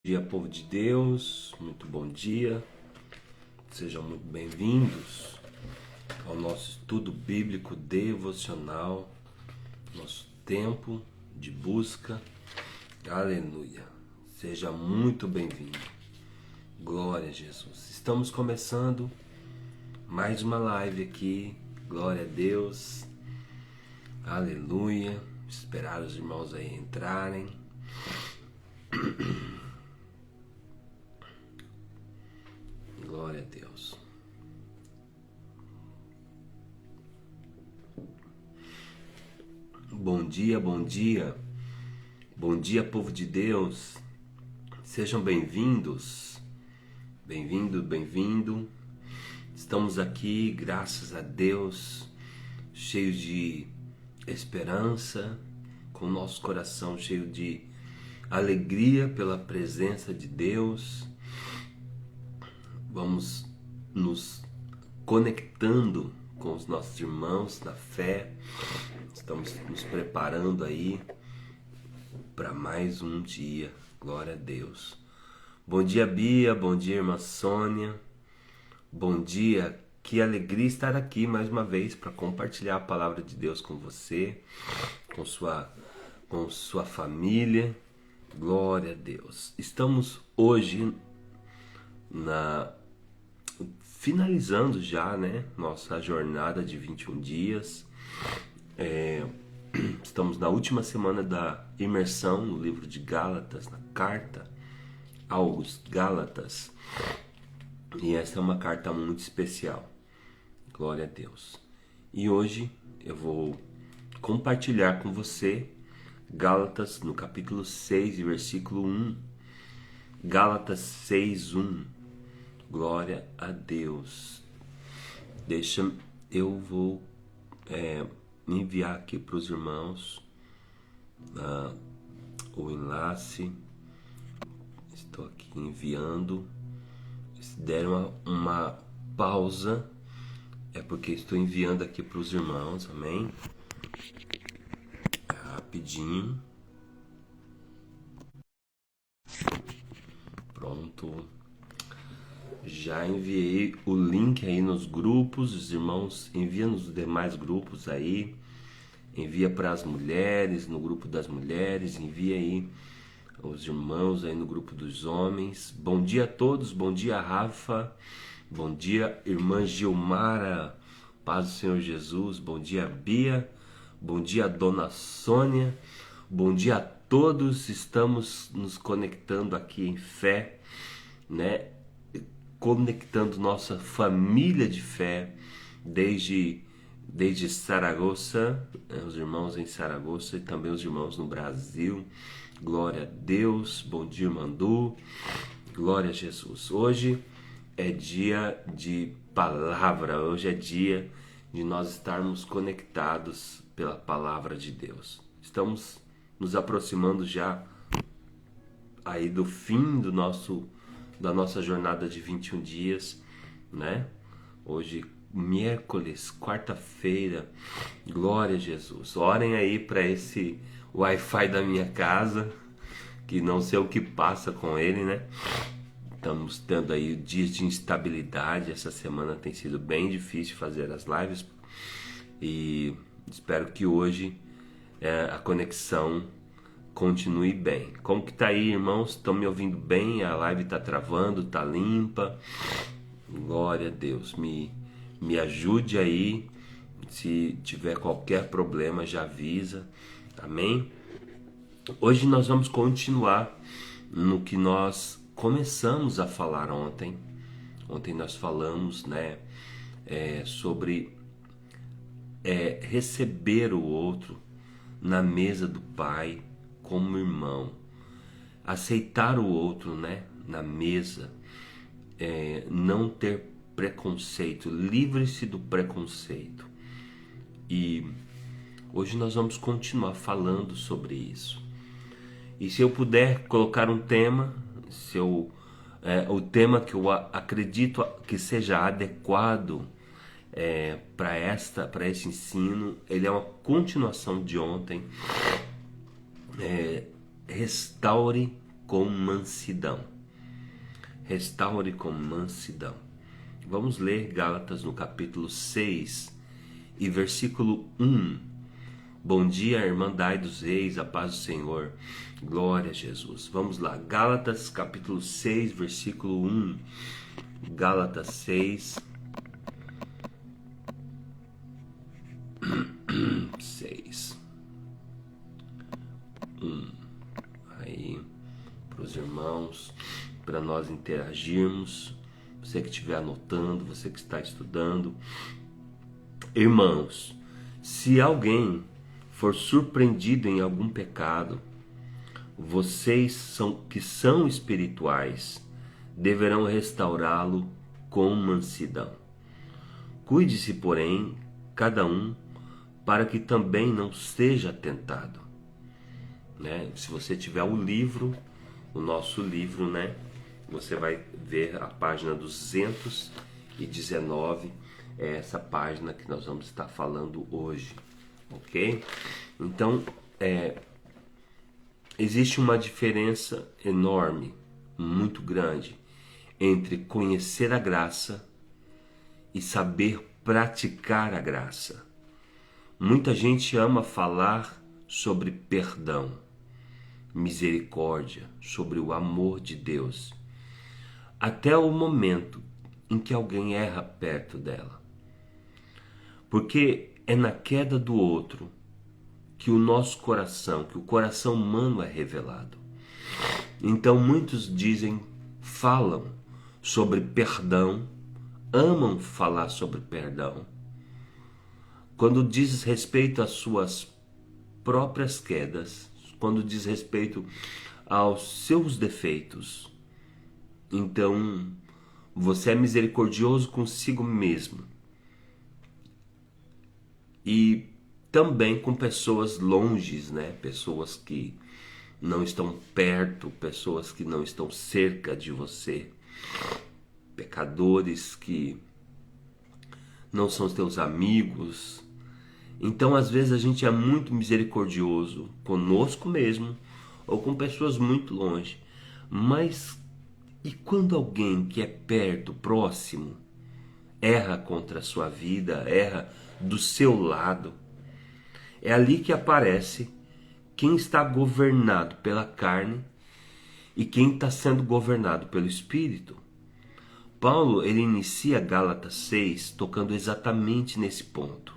Bom dia, povo de Deus, muito bom dia, sejam muito bem-vindos ao nosso estudo bíblico devocional, nosso tempo de busca, aleluia, seja muito bem-vindo, glória a Jesus. Estamos começando mais uma live aqui, glória a Deus, aleluia, esperar os irmãos aí entrarem. Glória a Deus. Bom dia, bom dia. Bom dia, povo de Deus. Sejam bem-vindos. Bem-vindo, bem-vindo. Estamos aqui, graças a Deus, cheios de esperança, com o nosso coração cheio de alegria pela presença de Deus. Vamos nos conectando com os nossos irmãos na fé. Estamos nos preparando aí para mais um dia. Glória a Deus. Bom dia, Bia. Bom dia, irmã Sônia. Bom dia. Que alegria estar aqui mais uma vez para compartilhar a palavra de Deus com você, com sua família. Glória a Deus. Estamos hoje finalizando já, né, nossa jornada de 21 dias. Estamos na última semana da imersão no livro de Gálatas, na carta aos Gálatas. E essa é uma carta muito especial. Glória a Deus. E hoje eu vou compartilhar com você Gálatas no capítulo 6, versículo 1. Gálatas 6:1. Glória a Deus. Eu vou enviar aqui para os irmãos o enlace. Estou aqui enviando. Se der uma pausa, é porque estou enviando aqui para os irmãos, amém? Rapidinho. Pronto. Já enviei o link aí nos grupos, os irmãos enviam nos demais grupos aí, envia para as mulheres, no grupo das mulheres, envia aí os irmãos aí no grupo dos homens. Bom dia a todos, bom dia Rafa, bom dia irmã Gilmara, paz do Senhor Jesus, bom dia Bia, bom dia Dona Sônia, bom dia a todos, estamos nos conectando aqui em fé, né? Conectando nossa família de fé desde Saragoça, os irmãos em Saragoça e também os irmãos no Brasil. Glória a Deus, bom dia Mandu, glória a Jesus. Hoje é dia de palavra, hoje é dia de nós estarmos conectados pela palavra de Deus. Estamos nos aproximando já aí do fim da nossa jornada de 21 dias, né? Hoje, miércoles, quarta-feira, glória a Jesus. Orem aí para esse Wi-Fi da minha casa, que não sei o que passa com ele, né? Estamos tendo aí dias de instabilidade, essa semana tem sido bem difícil fazer as lives e espero que hoje a conexão continue bem. Como que tá aí, irmãos? Estão me ouvindo bem? A live tá travando, tá limpa? Glória a Deus. Me ajude aí. Se tiver qualquer problema, já avisa. Amém? Hoje nós vamos continuar no que nós começamos a falar ontem. Ontem nós falamos, né, sobre receber o outro na mesa do Pai como irmão, aceitar o outro, né, na mesa, não ter preconceito, livre-se do preconceito. E hoje nós vamos continuar falando sobre isso. E se eu puder colocar um tema, o tema que eu acredito que seja adequado para esse ensino, ele é uma continuação de ontem. Restaure com mansidão. Restaure com mansidão. Vamos ler Gálatas no capítulo 6 e versículo 1. Bom dia, Irmandade dos Reis, a paz do Senhor. Glória a Jesus. Vamos lá, Gálatas capítulo 6, versículo 1. Gálatas 6, 1. Aí, para os irmãos, para nós interagirmos. Você que estiver anotando, você que está estudando. Irmãos, se alguém for surpreendido em algum pecado, vocês que são espirituais deverão restaurá-lo com mansidão. Cuide-se, porém, cada um, para que também não seja tentado. Né? Se você tiver o livro, o nosso livro, né? Você vai ver a página 219, é essa página que nós vamos estar falando hoje, ok? Então, existe uma diferença enorme, muito grande, entre conhecer a graça e saber praticar a graça. Muita gente ama falar sobre perdão, misericórdia, sobre o amor de Deus, até o momento em que alguém erra perto dela. Porque é na queda do outro que o nosso coração, que o coração humano é revelado. Então muitos falam sobre perdão, amam falar sobre perdão, quando diz respeito às suas próprias quedas, quando diz respeito aos seus defeitos. Então, você é misericordioso consigo mesmo. E também com pessoas longes, né? Pessoas que não estão perto, pessoas que não estão cerca de você. Pecadores que não são teus amigos. Então, às vezes, a gente é muito misericordioso conosco mesmo ou com pessoas muito longe. Mas e quando alguém que é perto, próximo, erra contra a sua vida, erra do seu lado? É ali que aparece quem está governado pela carne e quem está sendo governado pelo Espírito. Paulo, ele inicia Gálatas 6 tocando exatamente nesse ponto.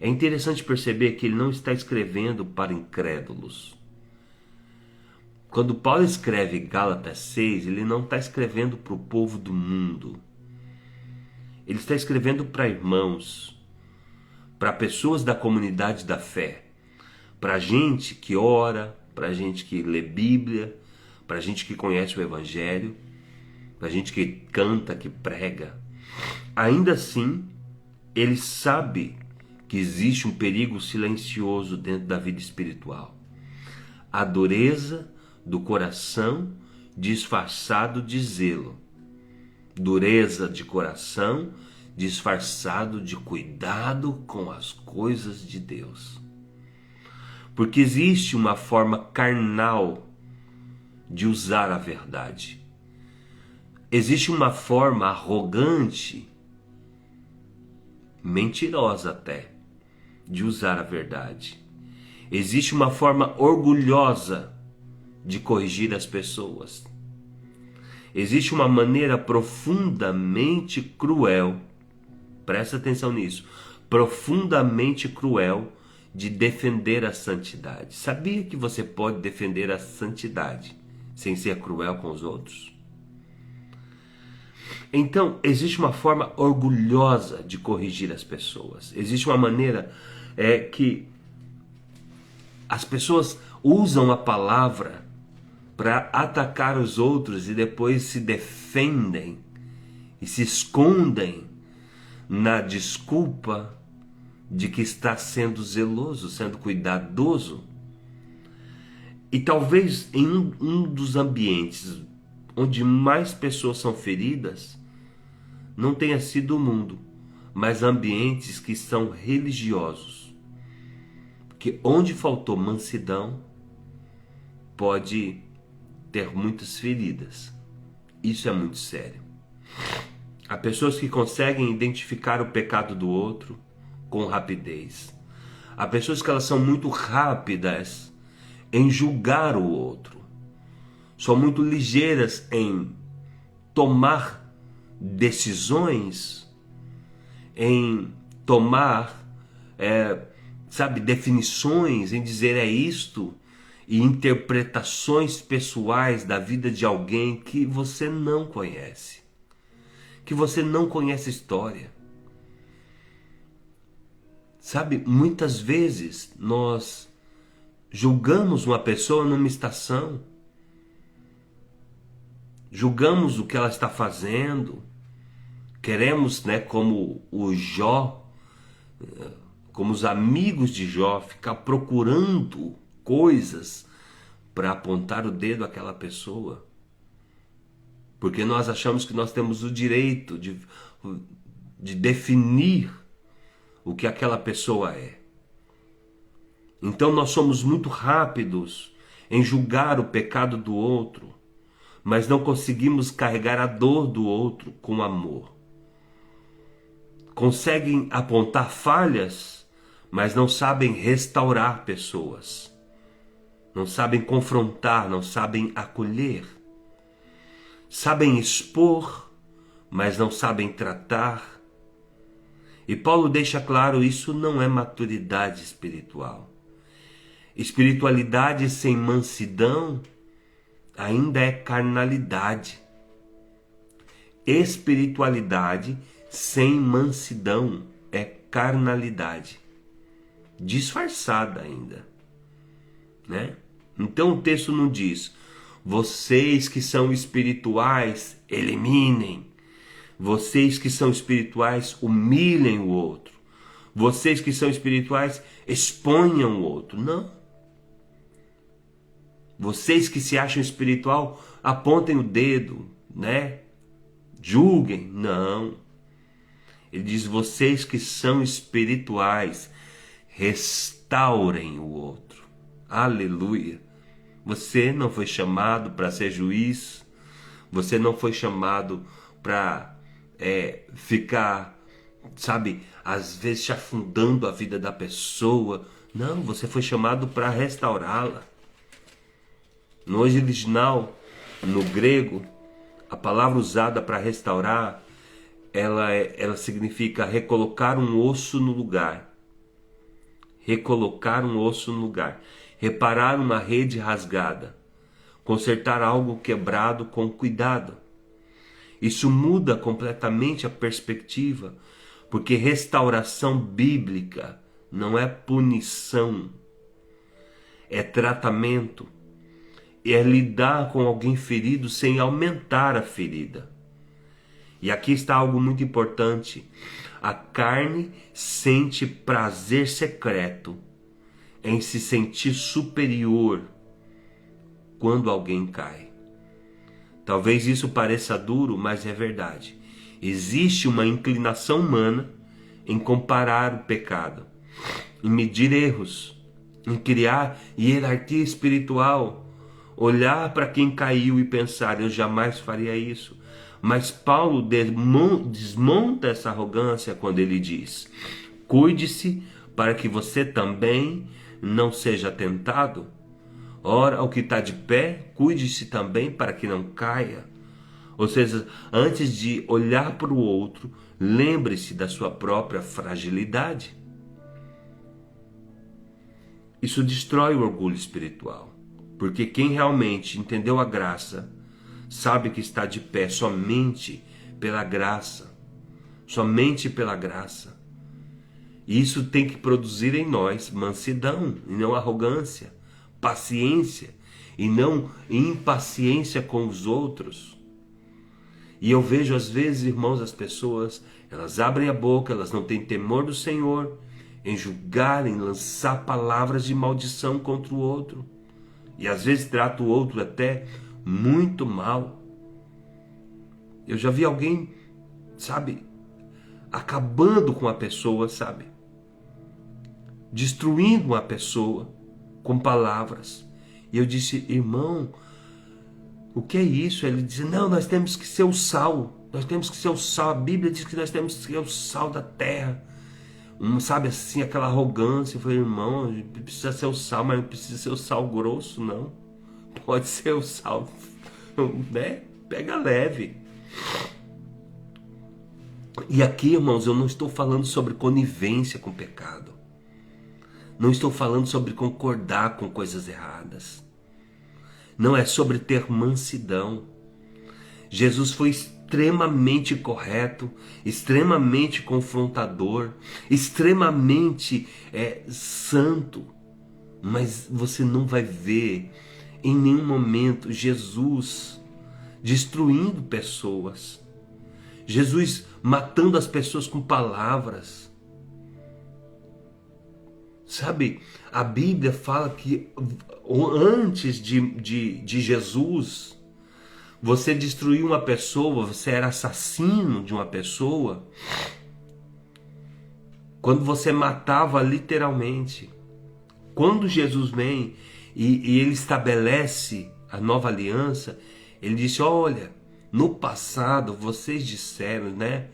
É interessante perceber que ele não está escrevendo para incrédulos. Quando Paulo escreve Gálatas 6, ele não está escrevendo para o povo do mundo. Ele está escrevendo para irmãos, para pessoas da comunidade da fé, para gente que ora, para gente que lê Bíblia, para gente que conhece o Evangelho, para gente que canta, que prega. Ainda assim, ele sabe que existe um perigo silencioso dentro da vida espiritual. A dureza do coração disfarçado de zelo. Dureza de coração disfarçado de cuidado com as coisas de Deus. Porque existe uma forma carnal de usar a verdade. Existe uma forma arrogante, mentirosa até, de usar a verdade. Existe uma forma orgulhosa de corrigir as pessoas. Existe uma maneira profundamente cruel, presta atenção nisso, profundamente cruel de defender a santidade. Sabia que você pode defender a santidade sem ser cruel com os outros? Então, existe uma forma orgulhosa de corrigir as pessoas. Existe uma maneira que as pessoas usam a palavra para atacar os outros e depois se defendem e se escondem na desculpa de que está sendo zeloso, sendo cuidadoso. E talvez em um dos ambientes onde mais pessoas são feridas, não tenha sido o mundo, mas ambientes que são religiosos. Porque onde faltou mansidão, pode ter muitas feridas. Isso é muito sério. Há pessoas que conseguem identificar o pecado do outro com rapidez. Há pessoas que elas são muito rápidas em julgar o outro. São muito ligeiras em tomar decisões, em tomar, definições, em dizer é isto, e interpretações pessoais da vida de alguém que você não conhece, que você não conhece a história. Sabe, muitas vezes nós julgamos uma pessoa numa estação, julgamos o que ela está fazendo, queremos, como o Jó, como os amigos de Jó, ficar procurando coisas para apontar o dedo àquela pessoa, porque nós achamos que nós temos o direito de definir o que aquela pessoa é. Então nós somos muito rápidos em julgar o pecado do outro, mas não conseguimos carregar a dor do outro com amor. Conseguem apontar falhas, mas não sabem restaurar pessoas. Não sabem confrontar, não sabem acolher. Sabem expor, mas não sabem tratar. E Paulo deixa claro, isso não é maturidade espiritual. Espiritualidade sem mansidão ainda é carnalidade. Espiritualidade sem mansidão é carnalidade, disfarçada ainda, Então o texto não diz, vocês que são espirituais, eliminem. Vocês que são espirituais, humilhem o outro. Vocês que são espirituais, exponham o outro. Não. Vocês que se acham espiritual, apontem o dedo, Julguem. Não. Ele diz, vocês que são espirituais, restaurem o outro. Aleluia. Você não foi chamado para ser juiz. Você não foi chamado para ficar, às vezes se afundando a vida da pessoa. Não, você foi chamado para restaurá-la. No original, no grego, a palavra usada para restaurar, ela significa recolocar um osso no lugar. Recolocar um osso no lugar. Reparar uma rede rasgada. Consertar algo quebrado com cuidado. Isso muda completamente a perspectiva, porque restauração bíblica não é punição, é tratamento, é lidar com alguém ferido sem aumentar a ferida. E aqui está algo muito importante. A carne sente prazer secreto em se sentir superior quando alguém cai. Talvez isso pareça duro, mas é verdade. Existe uma inclinação humana em comparar o pecado, em medir erros, em criar hierarquia espiritual, olhar para quem caiu e pensar, eu jamais faria isso. Mas Paulo desmonta essa arrogância quando ele diz, cuide-se para que você também não seja tentado. Ora, o que está de pé, cuide-se também para que não caia. Ou seja, antes de olhar para o outro, lembre-se da sua própria fragilidade. Isso destrói o orgulho espiritual, porque quem realmente entendeu a graça, sabe que está de pé somente pela graça. Somente pela graça. E isso tem que produzir em nós mansidão e não arrogância, paciência e não impaciência com os outros. E eu vejo às vezes, irmãos, as pessoas, elas abrem a boca, elas não têm temor do Senhor, em julgar, em lançar palavras de maldição contra o outro. E às vezes trata o outro até muito mal. Eu já vi alguém, acabando com a pessoa, destruindo uma pessoa com palavras. E eu disse, irmão, O que é isso? Ele diz, não, nós temos que ser o sal. Nós temos que ser o sal. A Bíblia diz que nós temos que ser o sal da terra. Sabe assim, aquela arrogância. Eu falei, irmão, precisa ser o sal, mas não precisa ser o sal grosso, não. Pode ser o sal, né? Pega leve. E aqui, irmãos, eu não estou falando sobre conivência com o pecado. Não estou falando sobre concordar com coisas erradas. Não é sobre ter mansidão. Jesus foi extremamente correto, extremamente confrontador, extremamente santo. Mas você não vai ver em nenhum momento Jesus destruindo pessoas. Jesus matando as pessoas com palavras. Sabe, a Bíblia fala que antes de Jesus, você destruiu uma pessoa, você era assassino de uma pessoa, quando você matava literalmente. Quando Jesus vem e ele estabelece a nova aliança, ele disse, olha, no passado vocês disseram, né?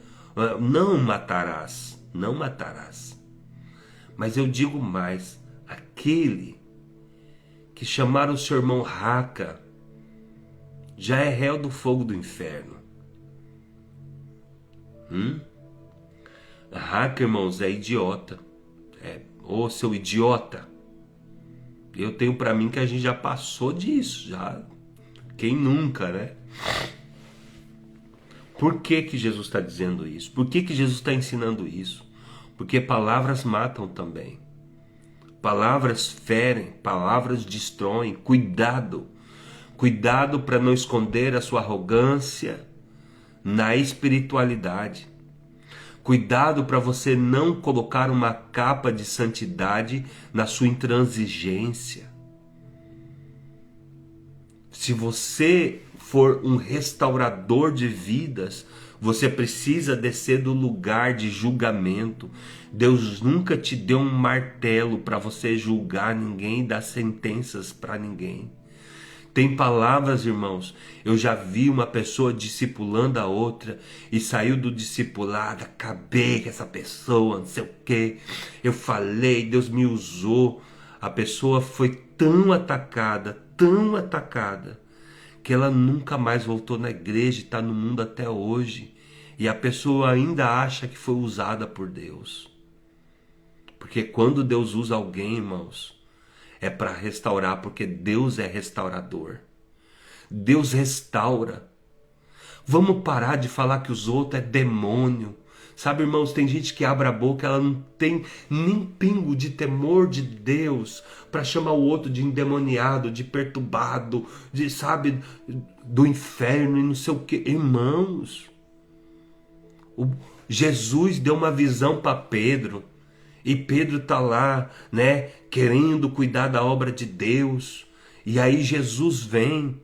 Não matarás, não matarás. Mas eu digo mais, aquele que chamaram o seu irmão Raca, já é réu do fogo do inferno. Raca, irmãos, é idiota. Ô, seu idiota. Eu tenho pra mim que a gente já passou disso, já. Quem nunca, né? Por que Jesus está dizendo isso? Por que Jesus está ensinando isso? Porque palavras matam também. Palavras ferem, palavras destroem. Cuidado. Cuidado para não esconder a sua arrogância na espiritualidade. Cuidado para você não colocar uma capa de santidade na sua intransigência. Se você for um restaurador de vidas, você precisa descer do lugar de julgamento. Deus nunca te deu um martelo para você julgar ninguém e dar sentenças para ninguém. Tem palavras, irmãos, eu já vi uma pessoa discipulando a outra e saiu do discipulado, acabei com essa pessoa, não sei o quê. Eu falei, Deus me usou. A pessoa foi tão atacada, que ela nunca mais voltou na igreja e está no mundo até hoje. E a pessoa ainda acha que foi usada por Deus. Porque quando Deus usa alguém, irmãos, é para restaurar, porque Deus é restaurador. Deus restaura. Vamos parar de falar que os outros é demônio. Sabe, irmãos, tem gente que abre a boca, ela não tem nem pingo de temor de Deus para chamar o outro de endemoniado, de perturbado, de, sabe, do inferno e não sei o que. Irmãos, Jesus deu uma visão para Pedro. E Pedro está lá, né, querendo cuidar da obra de Deus. E aí Jesus vem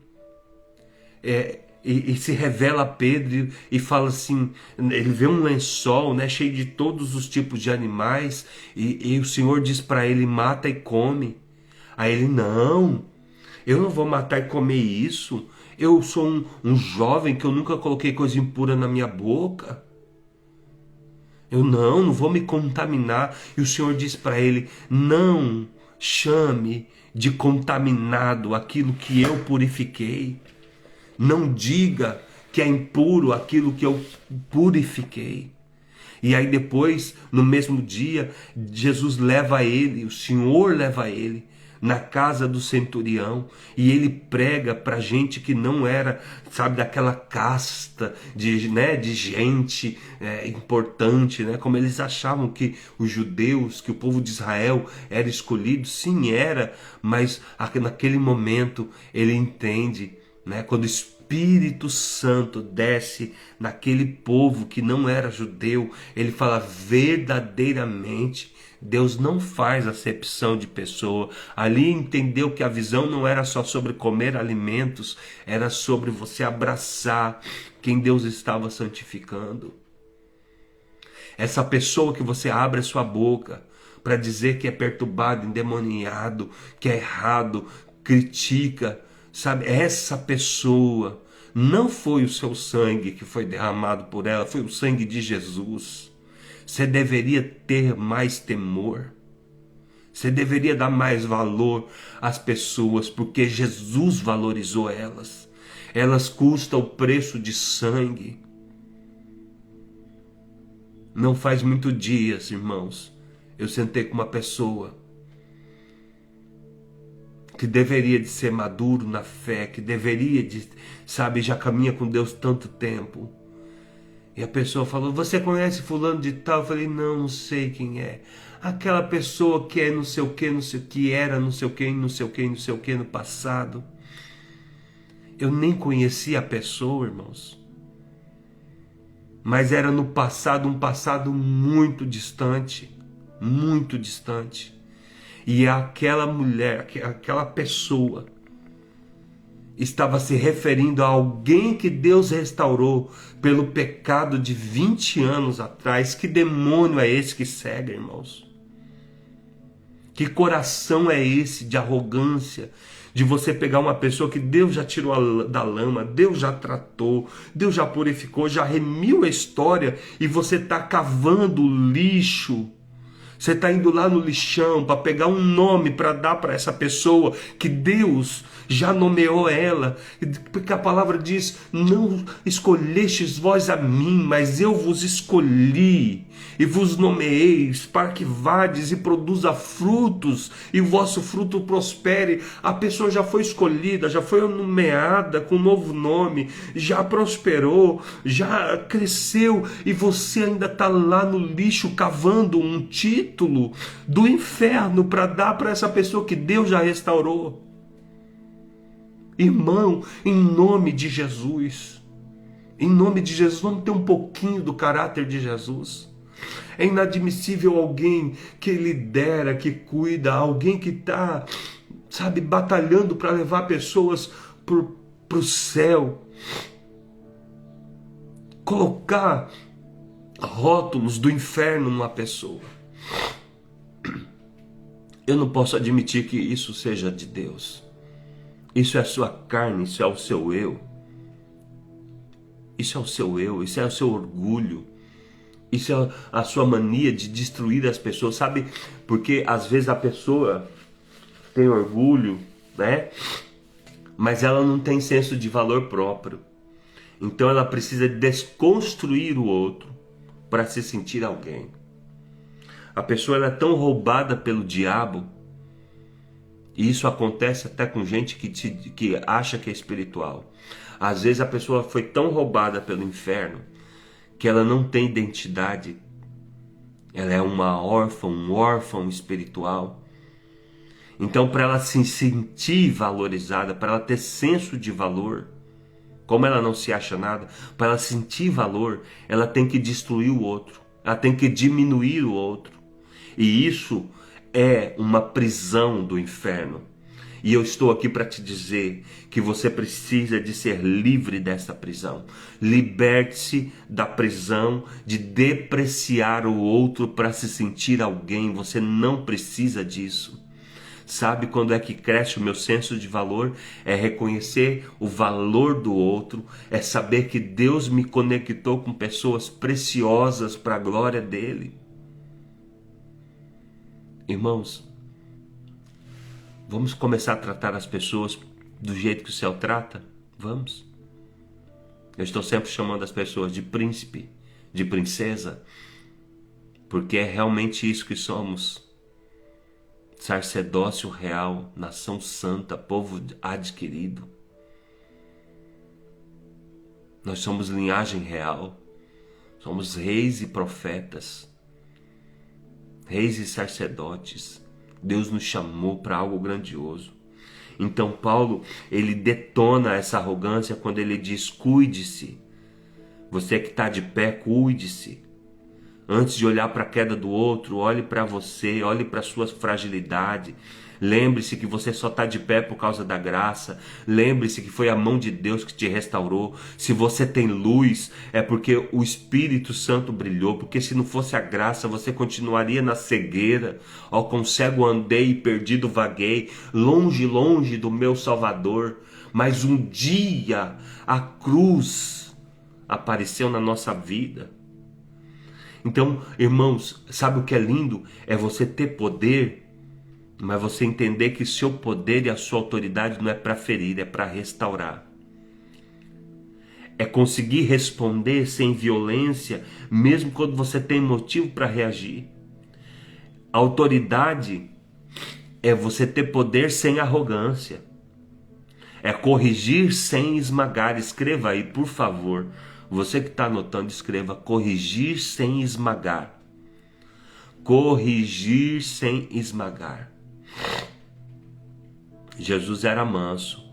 e se revela a Pedro e fala assim, ele vê um lençol, né, cheio de todos os tipos de animais. E o Senhor diz para ele, mata e come. Aí ele, não, eu não vou matar e comer isso. Eu sou um jovem que eu nunca coloquei coisa impura na minha boca. Eu não vou me contaminar. E o Senhor diz para ele, não chame de contaminado aquilo que eu purifiquei. Não diga que é impuro aquilo que eu purifiquei. E aí depois, no mesmo dia, Jesus leva ele, o Senhor leva ele na casa do centurião, e ele prega para gente que não era, sabe, daquela casta de gente importante, né? Como eles achavam que os judeus, que o povo de Israel era escolhido. Sim, era, mas naquele momento ele entende, né? Quando o Espírito Santo desce naquele povo que não era judeu, ele fala verdadeiramente. Deus não faz acepção de pessoa. Ali entendeu que a visão não era só sobre comer alimentos, era sobre você abraçar quem Deus estava santificando. Essa pessoa que você abre a sua boca para dizer que é perturbado, endemoniado, que é errado, critica, Sabe, essa pessoa não foi o seu sangue que foi derramado por ela, foi o sangue de Jesus. Você deveria ter mais temor. Você deveria dar mais valor às pessoas, porque Jesus valorizou elas. Elas custam o preço de sangue. Não faz muitos dias, irmãos, eu sentei com uma pessoa que deveria de ser maduro na fé, que deveria de, sabe, já caminha com Deus tanto tempo. E a pessoa falou, você conhece fulano de tal? Eu falei, não sei quem é. Aquela pessoa que é não sei o que, não sei o que, era não sei o que, não sei o que, não sei o que no passado. Eu nem conhecia a pessoa, irmãos. Mas era no passado, um passado muito distante. Muito distante. E aquela mulher, aquela pessoa, estava se referindo a alguém que Deus restaurou pelo pecado de 20 anos atrás. Que demônio é esse que cega, irmãos? Que coração é esse de arrogância, de você pegar uma pessoa que Deus já tirou da lama, Deus já tratou, Deus já purificou, já remiu a história, e você está cavando lixo. Você está indo lá no lixão para pegar um nome para dar para essa pessoa que Deus já nomeou ela. Porque a palavra diz, não escolhestes vós a mim, mas eu vos escolhi e vos nomeei para que vades e produza frutos e o vosso fruto prospere. A pessoa já foi escolhida, já foi nomeada com um novo nome, já prosperou, já cresceu, e você ainda está lá no lixo cavando um título do inferno para dar para essa pessoa que Deus já restaurou. Irmão, em nome de Jesus, vamos ter um pouquinho do caráter de Jesus. É inadmissível alguém que lidera, que cuida, alguém que está, sabe, batalhando para levar pessoas para o céu, colocar rótulos do inferno numa pessoa. Eu não posso admitir que isso seja de Deus. Isso é a sua carne, isso é o seu eu. Isso é o seu eu, isso é o seu orgulho. Isso é a sua mania de destruir as pessoas, sabe? Porque às vezes a pessoa tem orgulho, né? Mas ela não tem senso de valor próprio. Então ela precisa desconstruir o outro para se sentir alguém. A pessoa ela é tão roubada pelo diabo, e isso acontece até com gente que acha que é espiritual. Às vezes a pessoa foi tão roubada pelo inferno que ela não tem identidade. Ela é uma órfã, um órfão espiritual. Então, para ela se sentir valorizada, para ela ter senso de valor, como ela não se acha nada, para ela sentir valor, ela tem que destruir o outro, ela tem que diminuir o outro. E isso é uma prisão do inferno. E eu estou aqui para te dizer que você precisa de ser livre dessa prisão. Liberte-se da prisão de depreciar o outro para se sentir alguém. Você não precisa disso. Sabe quando é que cresce o meu senso de valor? É reconhecer o valor do outro, é saber que Deus me conectou com pessoas preciosas para a glória dele. Irmãos, vamos começar a tratar as pessoas do jeito que o céu trata? Vamos. Eu estou sempre chamando as pessoas de príncipe, de princesa, porque é realmente isso que somos. Sacerdócio real, nação santa, povo adquirido. Nós somos linhagem real, somos reis e profetas, reis e sacerdotes. Deus nos chamou para algo grandioso. Então Paulo, ele detona essa arrogância quando ele diz, cuide-se. Você que está de pé, cuide-se. Antes de olhar para a queda do outro, olhe para você, olhe para a sua fragilidade. Lembre-se que você só está de pé por causa da graça. Lembre-se que foi a mão de Deus que te restaurou. Se você tem luz, é porque o Espírito Santo brilhou. Porque se não fosse a graça, você continuaria na cegueira. Ó, com cego andei e perdido vaguei, longe, longe do meu Salvador. Mas um dia a cruz apareceu na nossa vida. Então, irmãos, sabe o que é lindo? É você ter poder, mas você entender que seu poder e a sua autoridade não é para ferir, é para restaurar. É conseguir responder sem violência, mesmo quando você tem motivo para reagir. A autoridade é você ter poder sem arrogância. É corrigir sem esmagar. Escreva aí, por favor. Você que está anotando, escreva: corrigir sem esmagar. Corrigir sem esmagar. Jesus era manso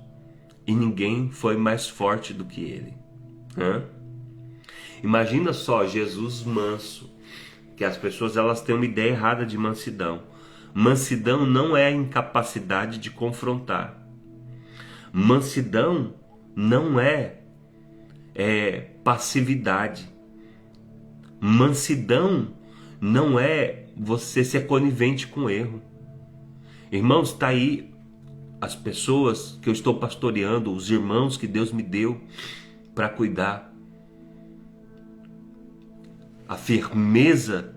e ninguém foi mais forte do que ele. Imagina só, Jesus manso, que as pessoas elas têm uma ideia errada de mansidão. Mansidão não é a incapacidade de confrontar. Mansidão não é passividade. Mansidão não é você ser conivente com o erro. Irmãos, está aí as pessoas que eu estou pastoreando, os irmãos que Deus me deu para cuidar. A firmeza,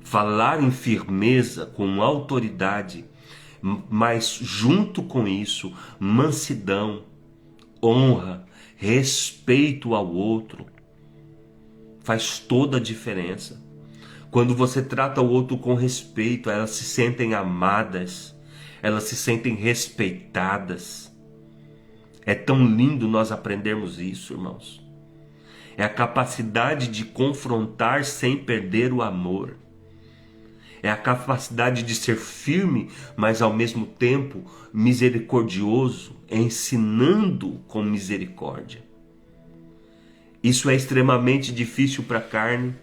falar em firmeza, com autoridade, mas junto com isso, mansidão, honra, respeito ao outro, faz toda a diferença. Quando você trata o outro com respeito, elas se sentem amadas, elas se sentem respeitadas. É tão lindo nós aprendermos isso, irmãos. É a capacidade de confrontar sem perder o amor. É a capacidade de ser firme, mas ao mesmo tempo misericordioso, ensinando com misericórdia. Isso é extremamente difícil para a carne,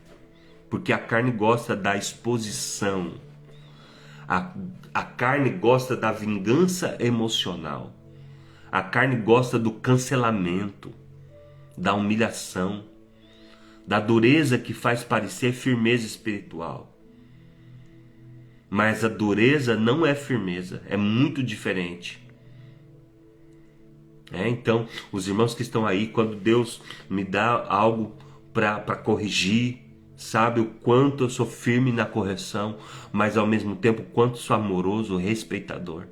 porque a carne gosta da exposição. A carne gosta da vingança emocional. A carne gosta do cancelamento, da humilhação, da dureza que faz parecer firmeza espiritual. Mas a dureza não é firmeza, é muito diferente. Então, os irmãos que estão aí, quando Deus me dá algo para corrigir, sabe o quanto eu sou firme na correção, mas ao mesmo tempo o quanto sou amoroso, respeitador.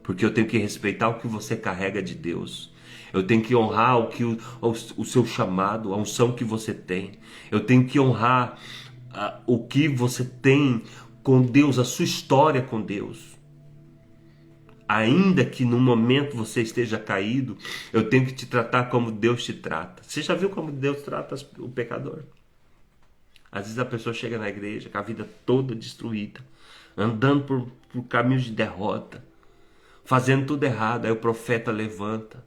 Porque eu tenho que respeitar o que você carrega de Deus. Eu tenho que honrar o seu chamado, a unção que você tem. Eu tenho que honrar o que você tem com Deus, a sua história com Deus. Ainda que no momento você esteja caído, eu tenho que te tratar como Deus te trata. Você já viu como Deus trata o pecador? Às vezes a pessoa chega na igreja com a vida toda destruída, andando por caminhos de derrota, fazendo tudo errado. Aí o profeta levanta.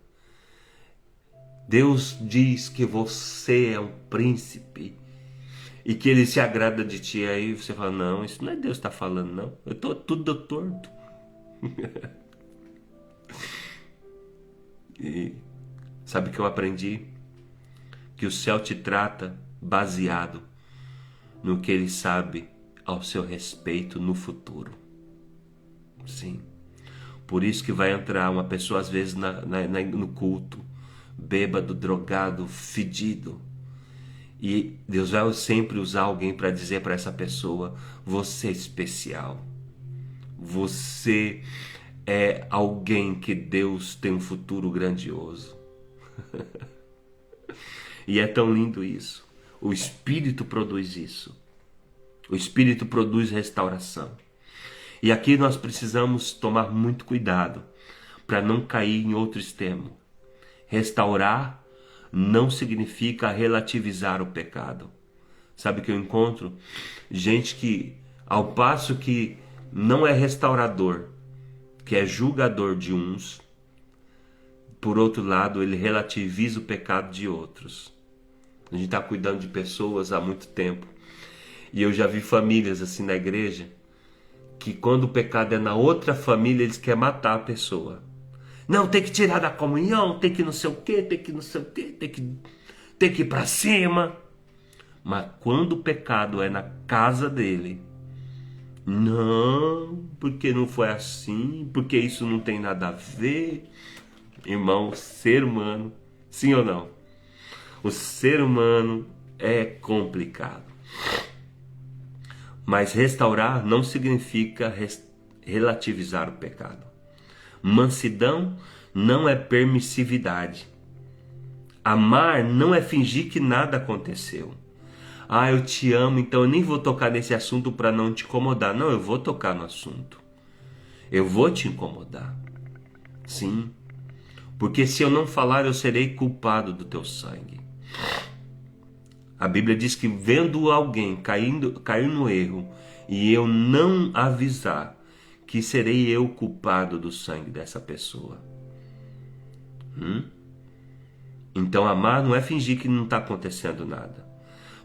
Deus diz que você é um príncipe e que ele se agrada de ti. Aí você fala: não, isso não é Deus que está falando, não. Eu estou tudo torto. E sabe o que eu aprendi? Que o céu te trata baseado no que ele sabe ao seu respeito no futuro. Sim. Por isso que vai entrar uma pessoa às vezes no culto, bêbado, drogado, fedido. E Deus vai sempre usar alguém para dizer para essa pessoa: você é especial. Você é alguém que Deus tem um futuro grandioso. E é tão lindo isso. O Espírito produz isso. O Espírito produz restauração. E aqui nós precisamos tomar muito cuidado para não cair em outro extremo. Restaurar não significa relativizar o pecado. Sabe o que eu encontro? Gente que, ao passo que não é restaurador, que é julgador de uns, por outro lado, ele relativiza o pecado de outros. A gente está cuidando de pessoas há muito tempo. E eu já vi famílias assim na igreja, que quando o pecado é na outra família, eles querem matar a pessoa. Não, tem que tirar da comunhão, tem que não sei o quê, tem que não sei o quê, tem que ir para cima. Mas quando o pecado é na casa dele, Não, porque não foi assim, porque isso não tem nada a ver. Irmão, ser humano, sim ou não? O ser humano é complicado. Mas restaurar não significa relativizar o pecado. Mansidão não é permissividade. Amar não é fingir que nada aconteceu. Ah, eu te amo, então eu nem vou tocar nesse assunto para não te incomodar. Não, eu vou tocar no assunto. Eu vou te incomodar. Sim. Porque se eu não falar, eu serei culpado do teu sangue. A Bíblia diz que vendo alguém cair no erro e eu não avisar, que serei eu culpado do sangue dessa pessoa. Então amar não é fingir que não está acontecendo nada.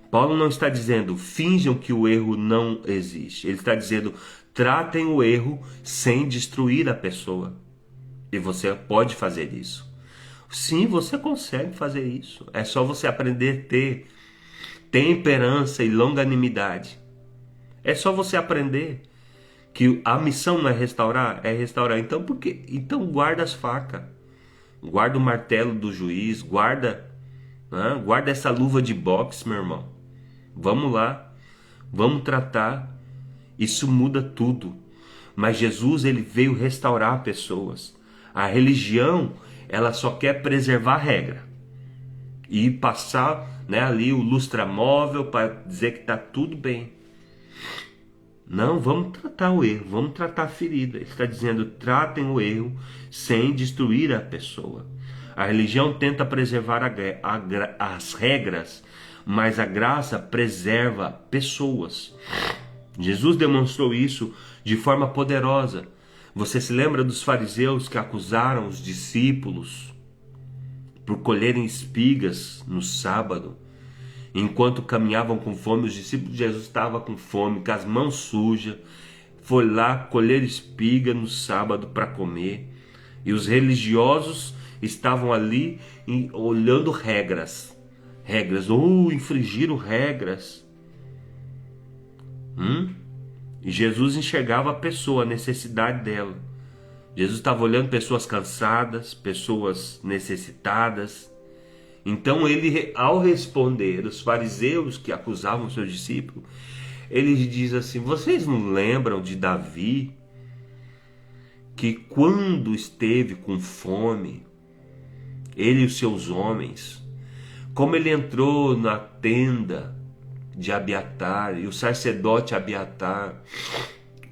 Paulo não está dizendo finjam que o erro não existe. Ele está dizendo tratem o erro sem destruir a pessoa. E você pode fazer isso. Sim, você consegue fazer isso. É só você aprender a ter temperança e longanimidade. É só você aprender que a missão não é restaurar, é restaurar. Então, então guarda as facas, guarda o martelo do juiz, guarda essa luva de boxe, meu irmão. Vamos lá, vamos tratar. Isso muda tudo. Mas Jesus, ele veio restaurar pessoas. A religião, ela só quer preservar a regra e passar, ali o lustramóvel para dizer que está tudo bem. Não, vamos tratar o erro, vamos tratar a ferida. Ele está dizendo, tratem o erro sem destruir a pessoa. A religião tenta preservar as regras, mas a graça preserva pessoas. Jesus demonstrou isso de forma poderosa. Você se lembra dos fariseus que acusaram os discípulos por colherem espigas no sábado? Enquanto caminhavam com fome, os discípulos de Jesus estavam com fome, com as mãos sujas, foi lá colher espiga no sábado para comer. E os religiosos estavam ali olhando regras. Infringiram regras. E Jesus enxergava a pessoa, a necessidade dela. Jesus estava olhando pessoas cansadas, pessoas necessitadas. Então ele, ao responder os fariseus que acusavam seus discípulos, ele diz assim, vocês não lembram de Davi, que quando esteve com fome, ele e os seus homens, como ele entrou na tenda de Abiatar, e o sacerdote Abiatar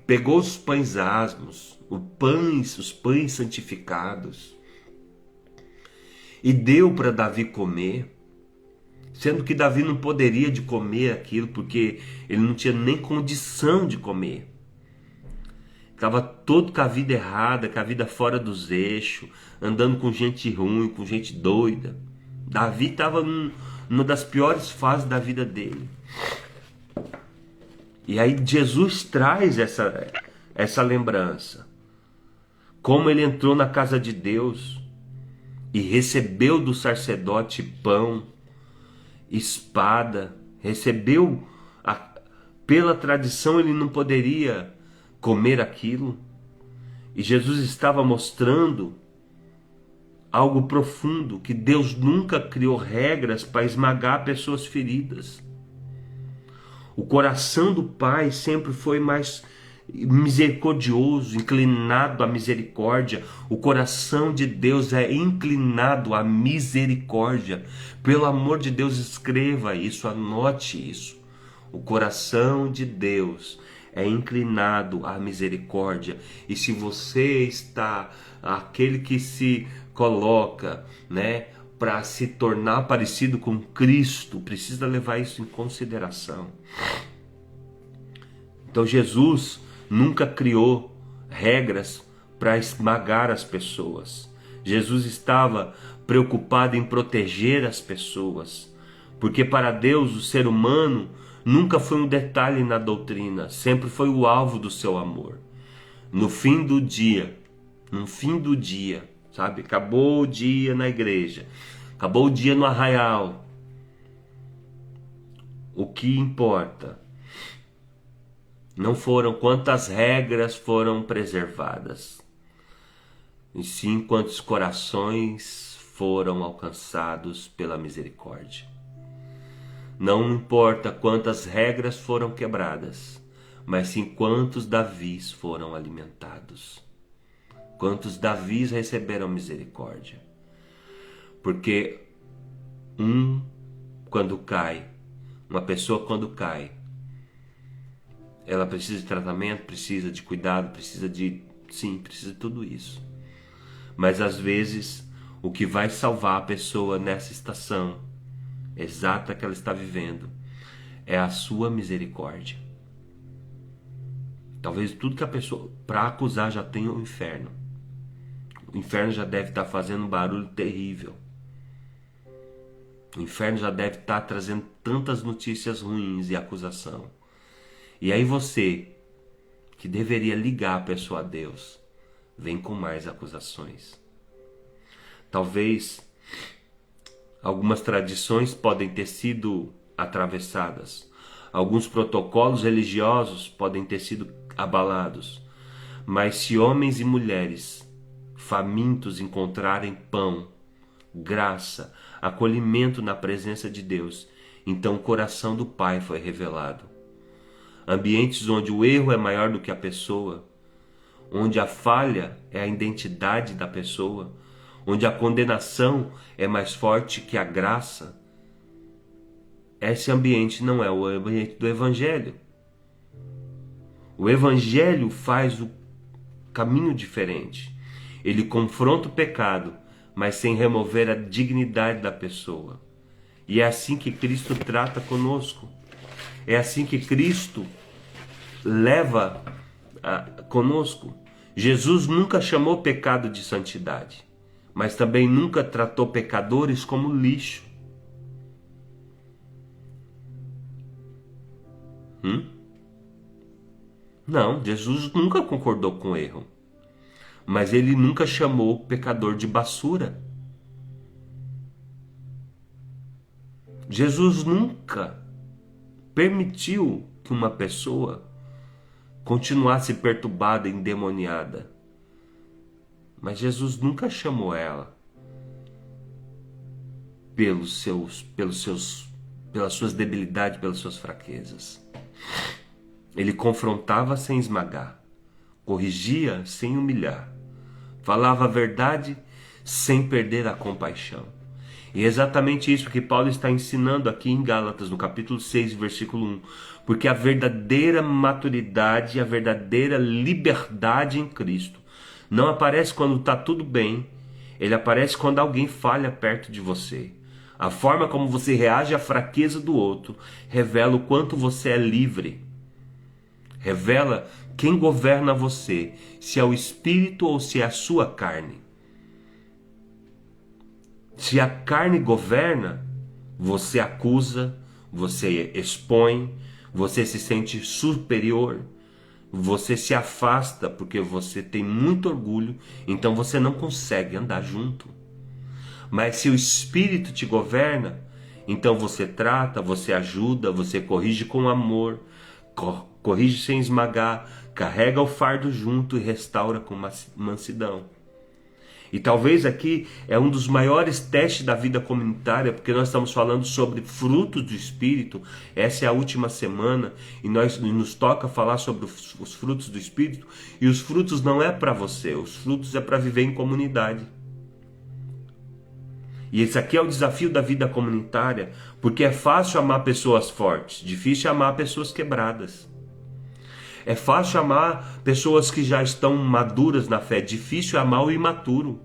pegou os pães asmos, os pães santificados, e deu para Davi comer, sendo que Davi não poderia de comer aquilo, porque ele não tinha nem condição de comer. Estava todo com a vida errada, com a vida fora dos eixos, andando com gente ruim, com gente doida. Davi estava numa das piores fases da vida dele. E aí Jesus traz essa lembrança. Como ele entrou na casa de Deus e recebeu do sacerdote pão, espada, recebeu, pela tradição ele não poderia comer aquilo. E Jesus estava mostrando algo profundo, que Deus nunca criou regras para esmagar pessoas feridas. O coração do Pai sempre foi mais misericordioso, inclinado à misericórdia. O coração de Deus é inclinado à misericórdia. Pelo amor de Deus, escreva isso, anote isso. O coração de Deus é inclinado à misericórdia. E se você está aquele que se coloca, para se tornar parecido com Cristo, precisa levar isso em consideração. Então Jesus nunca criou regras para esmagar as pessoas. Jesus estava preocupado em proteger as pessoas, porque para Deus o ser humano nunca foi um detalhe na doutrina, sempre foi o alvo do seu amor. No fim do dia, sabe? Acabou o dia na igreja, acabou o dia no arraial. O que importa não foram quantas regras foram preservadas, e sim quantos corações foram alcançados pela misericórdia. Não importa quantas regras foram quebradas, mas sim quantos Davis foram alimentados. Quantos Davis receberam misericórdia. Porque quando cai, uma pessoa quando cai, ela precisa de tratamento, precisa de cuidado, precisa de tudo isso. Mas às vezes o que vai salvar a pessoa nessa estação exata que ela está vivendo é a sua misericórdia. Talvez tudo que a pessoa para acusar já tenha o inferno. O inferno já deve estar fazendo um barulho terrível. O inferno já deve estar trazendo tantas notícias ruins e acusação. E aí você, que deveria ligar a pessoa a Deus, vem com mais acusações. Talvez algumas tradições podem ter sido atravessadas. Alguns protocolos religiosos podem ter sido abalados. Mas se homens e mulheres famintos encontrarem pão, graça, acolhimento na presença de Deus, então o coração do Pai foi revelado. Ambientes onde o erro é maior do que a pessoa, onde a falha é a identidade da pessoa, onde a condenação é mais forte que a graça, esse ambiente não é o ambiente do Evangelho. O Evangelho faz o caminho diferente. Ele confronta o pecado, mas sem remover a dignidade da pessoa. E é assim que Cristo trata conosco. É assim que Cristo leva conosco. Jesus nunca chamou pecado de santidade, mas também nunca tratou pecadores como lixo. Não, Jesus nunca concordou com o erro. Mas ele nunca chamou o pecador de basura. Jesus nunca permitiu que uma pessoa continuasse perturbada, endemoniada. Mas Jesus nunca chamou ela pelas suas debilidades, pelas suas fraquezas. Ele confrontava sem esmagar, corrigia sem humilhar, falava a verdade sem perder a compaixão. E é exatamente isso que Paulo está ensinando aqui em Gálatas, no capítulo 6, versículo 1. Porque a verdadeira maturidade, a verdadeira liberdade em Cristo não aparece quando está tudo bem, ele aparece quando alguém falha perto de você. A forma como você reage à fraqueza do outro revela o quanto você é livre. Revela quem governa você, se é o Espírito ou se é a sua carne. Se a carne governa, você acusa, você expõe, você se sente superior, você se afasta porque você tem muito orgulho, então você não consegue andar junto. Mas se o Espírito te governa, então você trata, você ajuda, você corrige com amor, corrige sem esmagar, carrega o fardo junto e restaura com mansidão. E talvez aqui é um dos maiores testes da vida comunitária, porque nós estamos falando sobre frutos do Espírito. Essa é a última semana e nos toca falar sobre os frutos do Espírito. E os frutos não é para você, os frutos é para viver em comunidade. E esse aqui é o desafio da vida comunitária, porque é fácil amar pessoas fortes, difícil amar pessoas quebradas. É fácil amar pessoas que já estão maduras na fé, difícil amar o imaturo.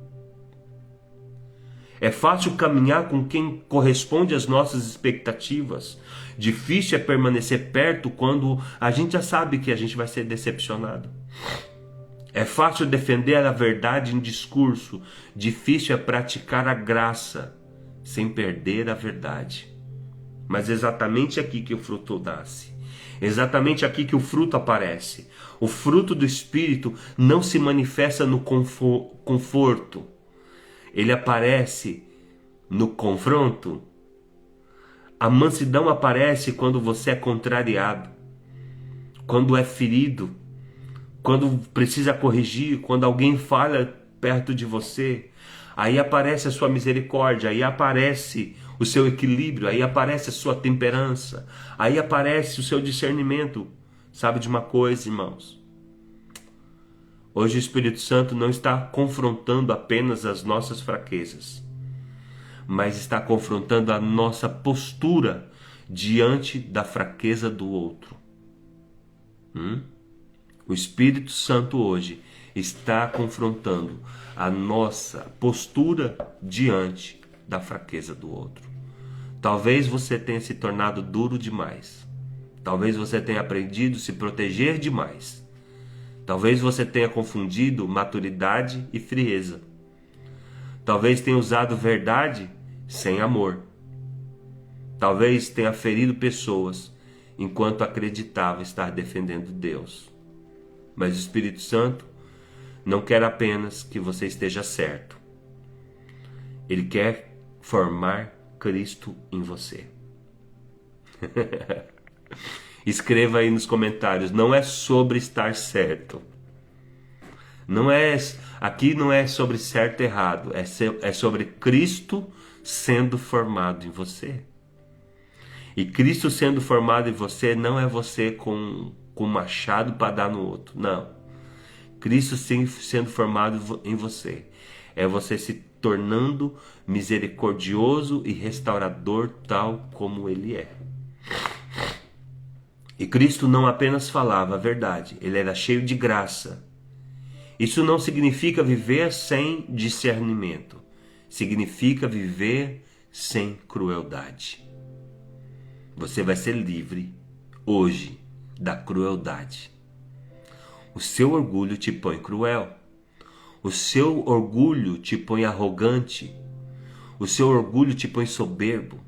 É fácil caminhar com quem corresponde às nossas expectativas. Difícil é permanecer perto quando a gente já sabe que a gente vai ser decepcionado. É fácil defender a verdade em discurso. Difícil é praticar a graça sem perder a verdade. Mas é exatamente aqui que o fruto nasce. Exatamente aqui que o fruto aparece. O fruto do Espírito não se manifesta no conforto. Ele aparece no confronto. A mansidão aparece quando você é contrariado. quando é ferido, quando precisa corrigir, quando alguém falha perto de você, aí aparece a sua misericórdia, aí aparece o seu equilíbrio, aí aparece a sua temperança, aí aparece o seu discernimento. Sabe de uma coisa, irmãos? Hoje o Espírito Santo não está confrontando apenas as nossas fraquezas, mas está confrontando a nossa postura diante da fraqueza do outro. O Espírito Santo hoje está confrontando a nossa postura diante da fraqueza do outro. Talvez você tenha se tornado duro demais. Talvez você tenha aprendido a se proteger demais. Talvez você tenha confundido maturidade e frieza. Talvez tenha usado verdade sem amor. Talvez tenha ferido pessoas enquanto acreditava estar defendendo Deus. Mas o Espírito Santo não quer apenas que você esteja certo. Ele quer formar Cristo em você. Escreva aí nos comentários, não é sobre estar certo. Aqui não é sobre certo e errado, é sobre Cristo sendo formado em você. E Cristo sendo formado em você não é você com machado para dar no outro, não. Cristo sendo formado em você é você se tornando misericordioso e restaurador tal como Ele é. E Cristo não apenas falava a verdade, Ele era cheio de graça. Isso não significa viver sem discernimento. Significa viver sem crueldade. Você vai ser livre hoje da crueldade. O seu orgulho te põe cruel. O seu orgulho te põe arrogante. O seu orgulho te põe soberbo.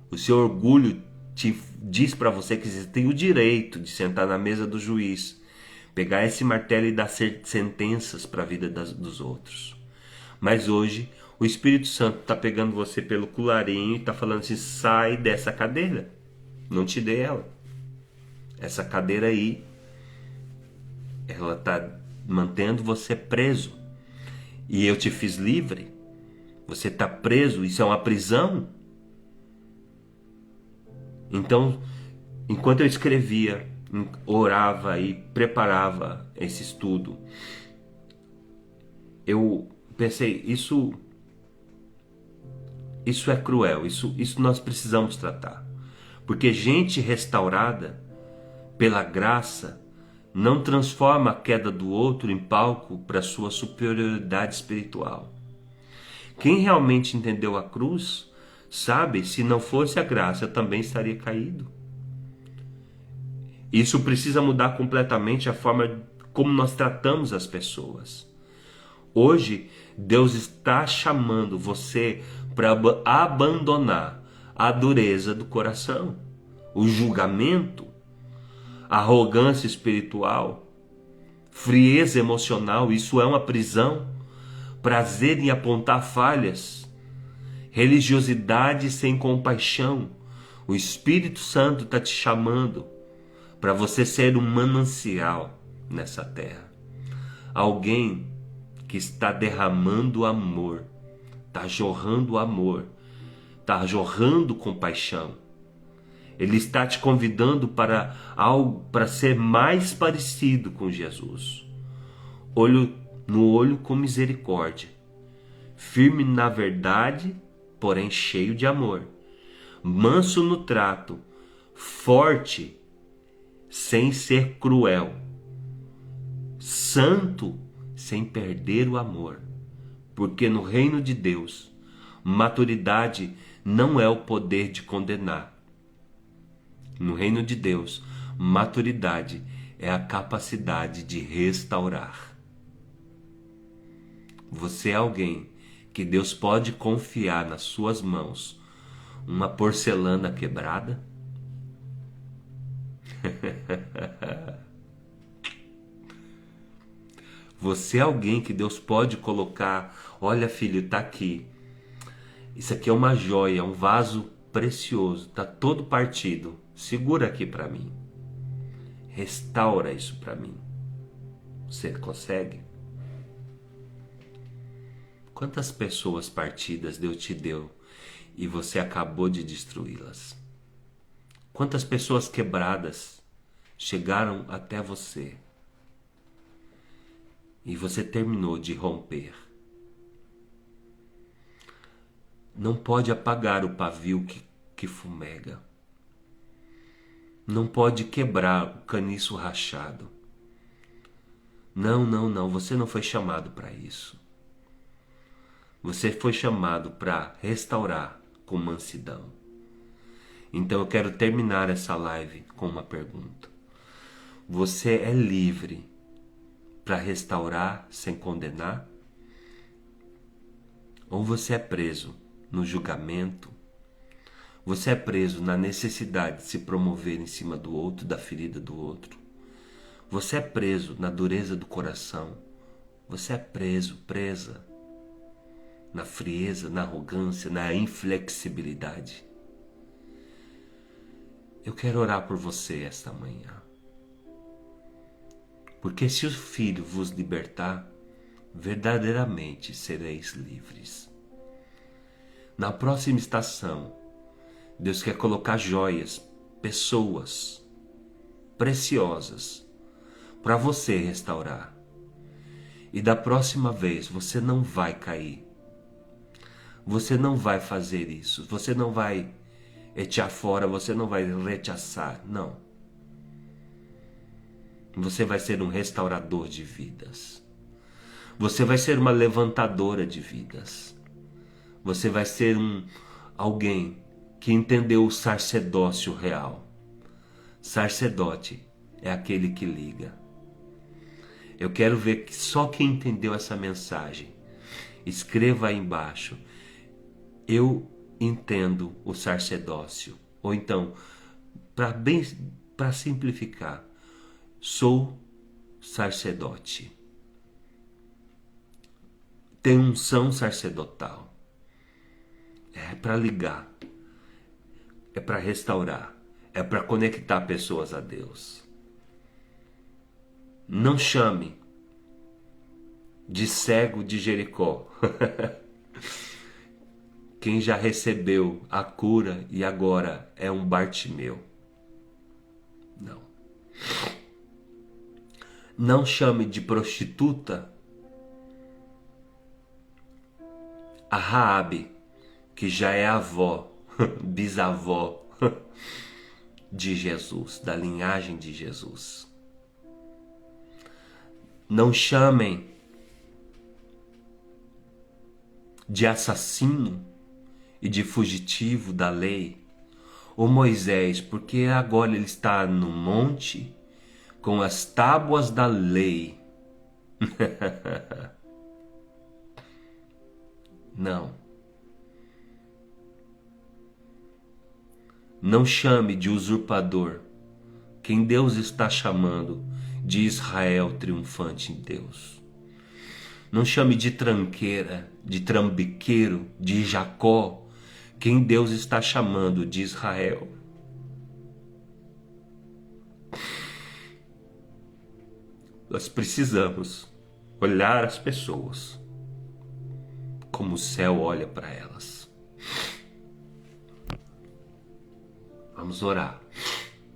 O seu orgulho te diz para você que você tem o direito de sentar na mesa do juiz, pegar esse martelo e dar sentenças para a vida dos outros. Mas hoje o Espírito Santo está pegando você pelo colarinho e está falando assim: sai dessa cadeira, não te dê ela. Essa cadeira aí, ela está mantendo você preso. E eu te fiz livre. Você está preso, isso é uma prisão. Então, enquanto eu escrevia, orava e preparava esse estudo, eu pensei, isso é cruel, isso nós precisamos tratar. Porque gente restaurada pela graça não transforma a queda do outro em palco para sua superioridade espiritual. Quem realmente entendeu a cruz sabe, se não fosse a graça, eu também estaria caído. Isso precisa mudar completamente a forma como nós tratamos as pessoas. Hoje, Deus está chamando você para abandonar a dureza do coração, o julgamento, a arrogância espiritual, frieza emocional. Isso é uma prisão. Prazer em apontar falhas, religiosidade sem compaixão. O Espírito Santo está te chamando para você ser um manancial nessa terra. Alguém que está derramando amor, está jorrando amor, está jorrando compaixão. Ele está te convidando para algo, para ser mais parecido com Jesus. Olho no olho com misericórdia, firme na verdade, porém cheio de amor, manso no trato, forte sem ser cruel, santo sem perder o amor, porque no reino de Deus, maturidade não é o poder de condenar. No reino de Deus, maturidade é a capacidade de restaurar. Você é alguém que Deus pode confiar nas suas mãos uma porcelana quebrada? Você é alguém que Deus pode colocar: olha, filho, tá aqui. Isso aqui é uma joia, um vaso precioso, tá todo partido. Segura aqui para mim. Restaura isso para mim. Você consegue? Quantas pessoas partidas Deus te deu e você acabou de destruí-las? Quantas pessoas quebradas chegaram até você e você terminou de romper? Não pode apagar o pavio que fumega. Não pode quebrar o caniço rachado. Não, não, não. Você não foi chamado para isso. Você foi chamado para restaurar com mansidão. Então eu quero terminar essa live com uma pergunta. Você é livre para restaurar sem condenar? Ou você é preso no julgamento? Você é preso na necessidade de se promover em cima do outro, da ferida do outro? Você é preso na dureza do coração? Você é preso, presa na frieza, na arrogância, na inflexibilidade? Eu quero orar por você esta manhã. Porque se o Filho vos libertar, verdadeiramente sereis livres. Na próxima estação, Deus quer colocar joias, pessoas preciosas para você restaurar. E da próxima vez você não vai cair. Você não vai fazer isso. Você não vai echar fora, você não vai rechaçar. Não. Você vai ser um restaurador de vidas. Você vai ser uma levantadora de vidas. Você vai ser alguém que entendeu o sacerdócio real. Sacerdote é aquele que liga. Eu quero ver que só quem entendeu essa mensagem, escreva aí embaixo: eu entendo o sacerdócio. Ou então, para simplificar, sou sacerdote. Tem unção sacerdotal. É para ligar. É para restaurar. É para conectar pessoas a Deus. Não chame de cego de Jericó quem já recebeu a cura e agora é um Bartimeu. Não. Não chame de prostituta a Raabe, que já é avó, bisavó de Jesus, da linhagem de Jesus. Não chamem de assassino e de fugitivo da lei o Moisés, porque agora ele está no monte com as tábuas da lei. Não. Não chame de usurpador quem Deus está chamando de Israel triunfante em Deus. Não chame de tranqueira, de trambiqueiro, de Jacó, quem Deus está chamando de Israel. Nós precisamos olhar as pessoas como o céu olha para elas. Vamos orar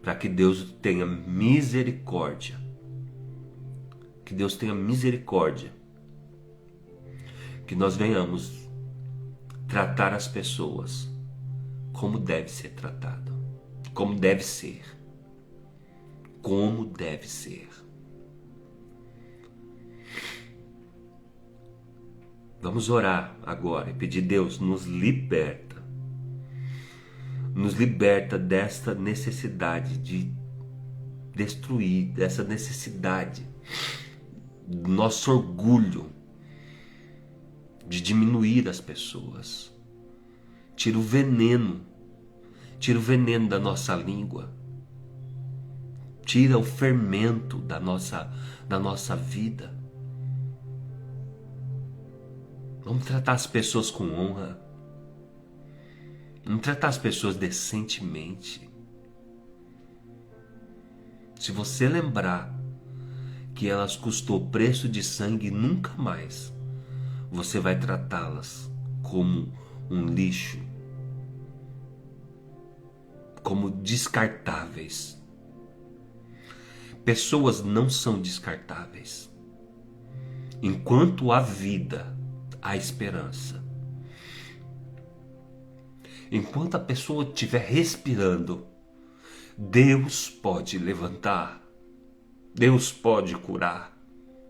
para que Deus tenha misericórdia. Que Deus tenha misericórdia. Que nós venhamos tratar as pessoas como deve ser tratado. Como deve ser. Como deve ser. Vamos orar agora e pedir: Deus, nos liberta. Nos liberta desta necessidade de destruir, dessa necessidade, do nosso orgulho de diminuir as pessoas. Tira o veneno da nossa língua. Tira o fermento da nossa vida. Vamos tratar as pessoas com honra. Vamos tratar as pessoas decentemente. se você lembrar que elas custou preço de sangue, nunca mais você vai tratá-las como um lixo, como descartáveis. Pessoas não são descartáveis. Enquanto há vida, há esperança. Enquanto a pessoa estiver respirando, Deus pode levantar, Deus pode curar,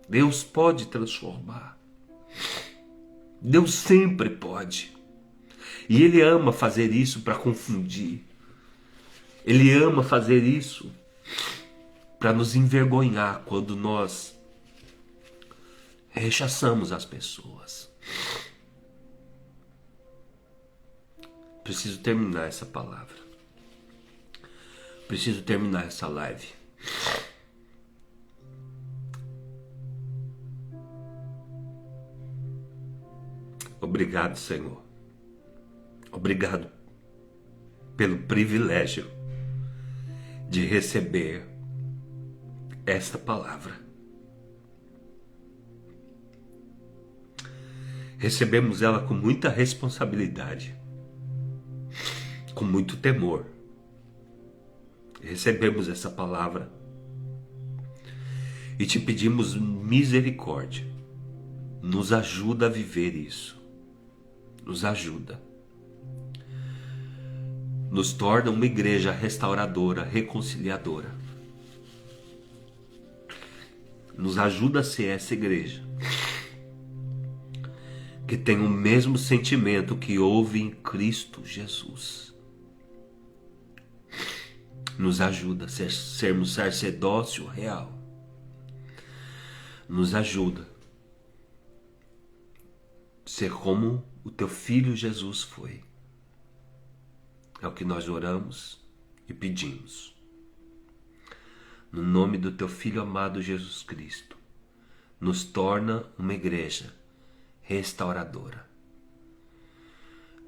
Deus pode transformar. Deus sempre pode. E Ele ama fazer isso para confundir. Ele ama fazer isso para nos envergonhar quando nós rechaçamos as pessoas. Preciso terminar essa palavra. Preciso terminar essa live. Obrigado, Senhor. Obrigado pelo privilégio de receber esta palavra. Recebemos ela com muita responsabilidade, com muito temor. Recebemos essa palavra e te pedimos misericórdia. Nos ajuda a viver isso. Nos ajuda. Nos torna uma igreja restauradora, reconciliadora. Nos ajuda a ser essa igreja que tem o mesmo sentimento que houve em Cristo Jesus. Nos ajuda a sermos sacerdócio real. Nos ajuda a ser como o teu filho Jesus foi. É o que nós oramos e pedimos. No nome do teu filho amado Jesus Cristo, nos torna uma igreja restauradora.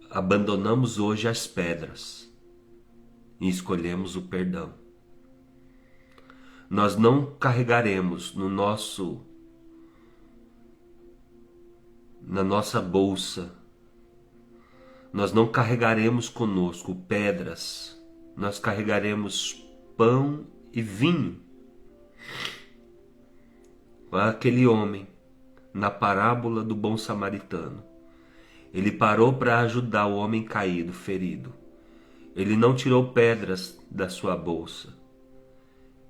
Abandonamos hoje as pedras e escolhemos o perdão. Nós não carregaremos na nossa bolsa, nós não carregaremos conosco pedras, nós carregaremos pão e vinho. Aquele homem, na parábola do bom samaritano, ele parou para ajudar o homem caído, ferido. Ele não tirou pedras da sua bolsa,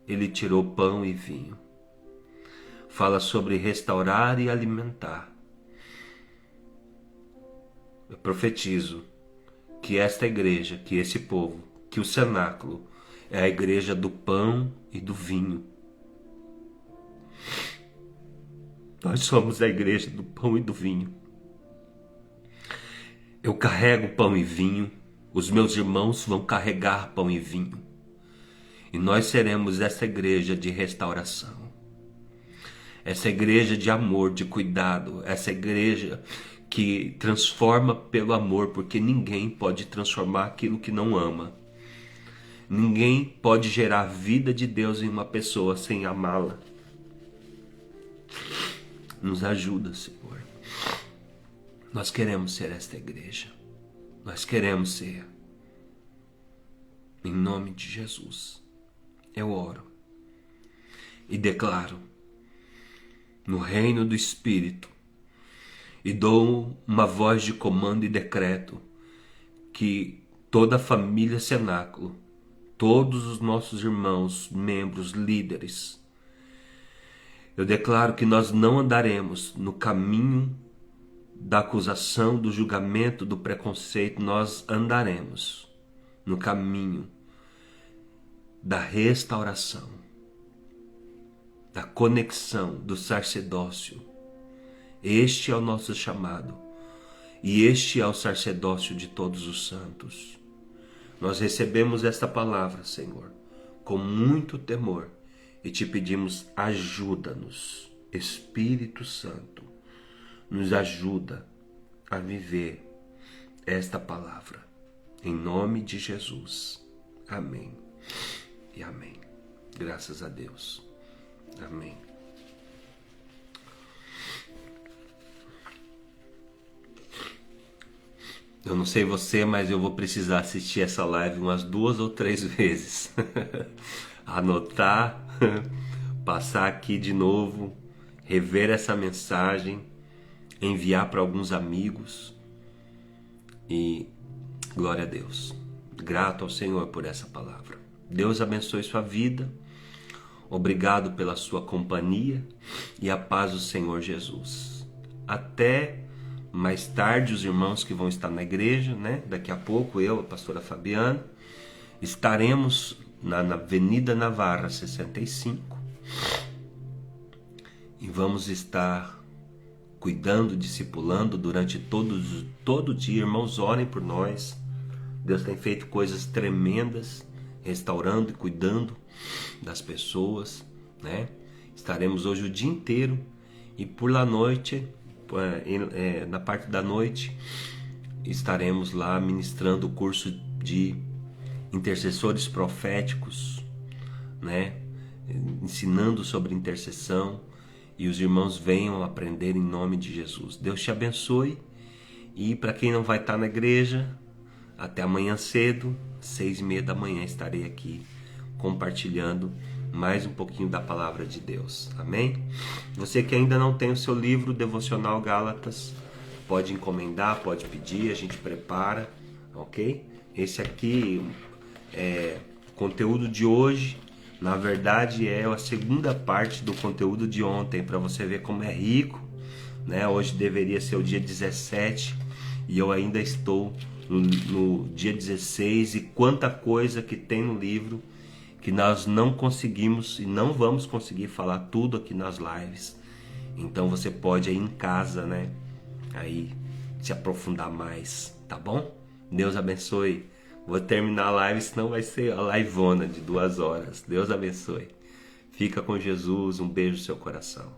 ele tirou pão e vinho. Fala sobre restaurar e alimentar. Eu profetizo que esta igreja, que esse povo, que o cenáculo é a igreja do pão e do vinho. Nós somos a igreja do pão e do vinho. Eu carrego pão e vinho, os meus irmãos vão carregar pão e vinho. E nós seremos essa igreja de restauração. Essa igreja de amor, de cuidado, essa igreja que transforma pelo amor, porque ninguém pode transformar aquilo que não ama. Ninguém pode gerar a vida de Deus em uma pessoa sem amá-la. Nos ajuda, Senhor. Nós queremos ser esta igreja. Nós queremos ser. Em nome de Jesus, eu oro e declaro no reino do Espírito e dou uma voz de comando e decreto que toda a família Cenáculo, todos os nossos irmãos, membros, líderes, eu declaro que nós não andaremos no caminho da acusação, do julgamento, do preconceito. Nós andaremos no caminho da restauração, da conexão, do sacerdócio. Este é o nosso chamado e este é o sacerdócio de todos os santos. Nós recebemos esta palavra, Senhor, com muito temor e te pedimos, ajuda-nos, Espírito Santo, nos ajuda a viver esta palavra. Em nome de Jesus. Amém e amém. Graças a Deus. Amém. Eu não sei você, mas eu vou precisar assistir essa live umas 2 ou 3 vezes. Anotar, passar aqui de novo, rever essa mensagem, enviar para alguns amigos. E glória a Deus. Grato ao Senhor por essa palavra. Deus abençoe sua vida. Obrigado pela sua companhia e a paz do Senhor Jesus. Até mais tarde, os irmãos que vão estar na igreja, né? Daqui a pouco, eu, a pastora Fabiana, estaremos na Avenida Navarra 65 e vamos estar cuidando, discipulando durante todo dia. Irmãos, orem por nós. Deus tem feito coisas tremendas, restaurando e cuidando das pessoas, né? Estaremos hoje o dia inteiro e por la noite, na parte da noite, estaremos lá ministrando o curso de intercessores proféticos, né? Ensinando sobre intercessão, e os irmãos venham aprender em nome de Jesus. Deus te abençoe. E para quem não vai estar na igreja, até amanhã cedo, 6:30 da manhã, estarei aqui compartilhando mais um pouquinho da palavra de Deus. Amém? Você que ainda não tem o seu livro Devocional Gálatas, pode encomendar, pode pedir, a gente prepara, ok? Esse aqui é conteúdo de hoje. Na verdade é a segunda parte do conteúdo de ontem, para você ver como é rico, né? Hoje deveria ser o dia 17 e eu ainda estou no dia 16, e quanta coisa que tem no livro que nós não conseguimos e não vamos conseguir falar tudo aqui nas lives. Então você pode aí em casa, né, aí se aprofundar mais, tá bom? Deus abençoe. Vou terminar a live, senão vai ser a liveona de 2 horas. Deus abençoe. Fica com Jesus, um beijo no seu coração.